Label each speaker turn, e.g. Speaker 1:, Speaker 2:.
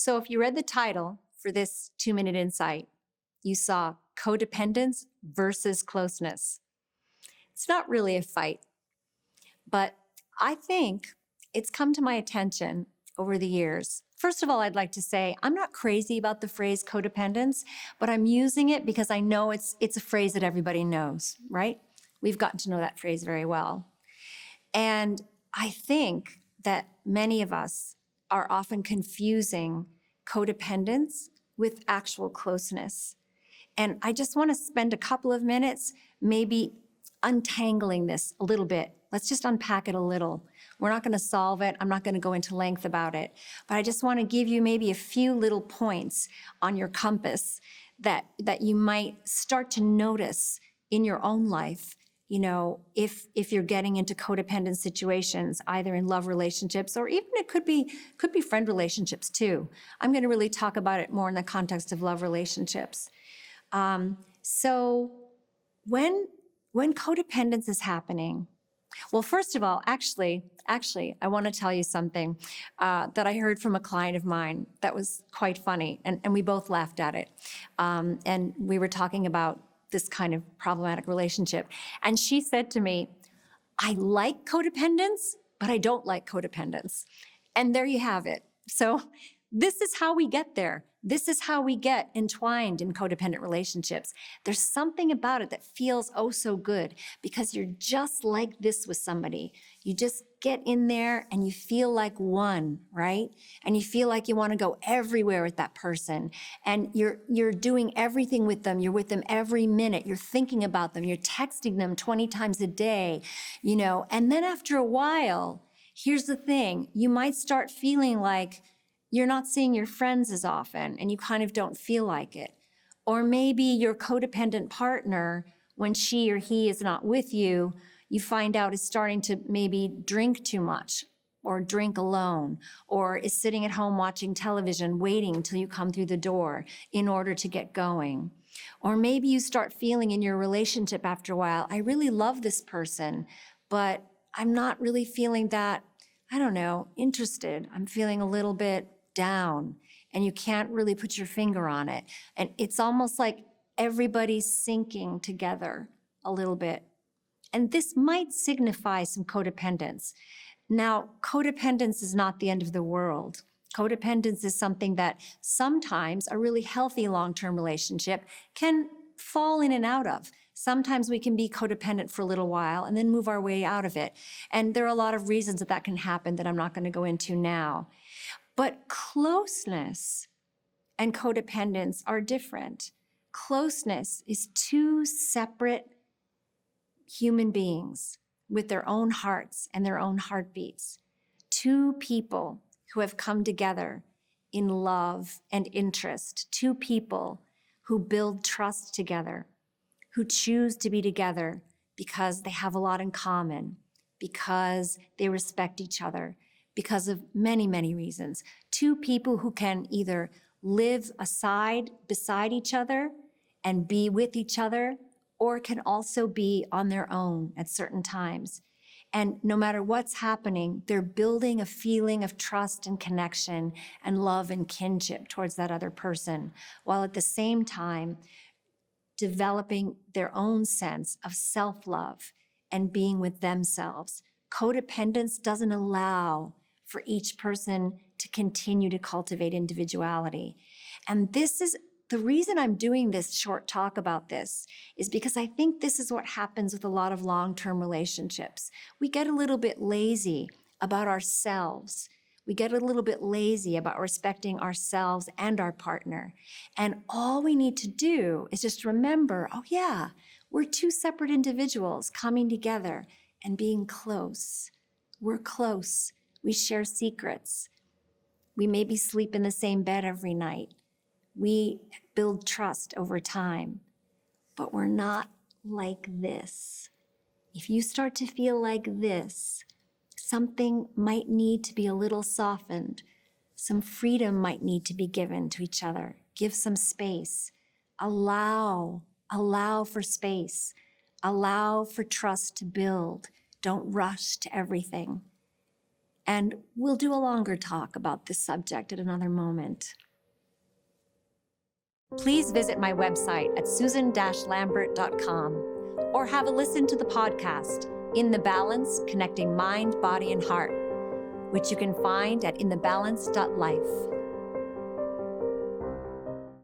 Speaker 1: So if you read the title for this 2-minute insight, you saw codependence versus closeness. It's not really a fight, but I think it's come to my attention over the years. First of all, I'd like to say I'm not crazy about the phrase codependence, but I'm using it because I know it's a phrase that everybody knows, right? We've gotten to know that phrase very well. And I think that many of us are often confusing codependence with actual closeness. And I just want to spend a couple of minutes maybe untangling this a little bit. Let's just unpack it a little. We're not going to solve it. I'm not going to go into length about it. But I just want to give you maybe a few little points on your compass that you might start to notice in your own life. You know, if you're getting into codependent situations, either in love relationships or even it could be friend relationships too. I'm going to really talk about it more in the context of love relationships. So when codependence is happening, well, first of all, actually, I want to tell you something that I heard from a client of mine that was quite funny, and we both laughed at it. And we were talking about this kind of problematic relationship. And she said to me, I like codependence, but I don't like codependence. And there you have it. So this is how we get there. This is how we get entwined in codependent relationships. There's something about it that feels oh so good because you're just like this with somebody. You just get in there and you feel like one, right? And you feel like you want to go everywhere with that person. And you're doing everything with them. You're with them every minute. You're thinking about them. You're texting them 20 times a day, you know. And then after a while, here's the thing, you might start feeling like you're not seeing your friends as often and you kind of don't feel like it. Or maybe your codependent partner, when she or he is not with you, you find out is starting to maybe drink too much or drink alone, or is sitting at home watching television, waiting until you come through the door in order to get going. Or maybe you start feeling in your relationship after a while, I really love this person, but I'm not really feeling that, I don't know, interested. I'm feeling a little bit down, and you can't really put your finger on it. And it's almost like everybody's sinking together a little bit. And this might signify some codependence. Now, codependence is not the end of the world. Codependence is something that sometimes a really healthy long-term relationship can fall in and out of. Sometimes we can be codependent for a little while and then move our way out of it. And there are a lot of reasons that can happen that I'm not going to go into now. But closeness and codependence are different. Closeness is two separate human beings with their own hearts and their own heartbeats. Two people who have come together in love and interest. Two people who build trust together, who choose to be together because they have a lot in common, because they respect each other, because of many, many reasons. Two people who can either live beside each other and be with each other, or can also be on their own at certain times. And no matter what's happening, they're building a feeling of trust and connection and love and kinship towards that other person, while at the same time developing their own sense of self-love and being with themselves. Codependence doesn't allow for each person to continue to cultivate individuality. And this is the reason I'm doing this short talk about this is because I think this is what happens with a lot of long-term relationships. We get a little bit lazy about ourselves. We get a little bit lazy about respecting ourselves and our partner. And all we need to do is just remember, oh yeah, we're two separate individuals coming together and being close. We're close. We share secrets. We maybe sleep in the same bed every night. We build trust over time, but we're not like this. If you start to feel like this, something might need to be a little softened. Some freedom might need to be given to each other. Give some space. Allow for space. Allow for trust to build. Don't rush to everything. And we'll do a longer talk about this subject at another moment. Please visit my website at susan-lambert.com or have a listen to the podcast, In the Balance, Connecting Mind, Body, and Heart, which you can find at inthebalance.life.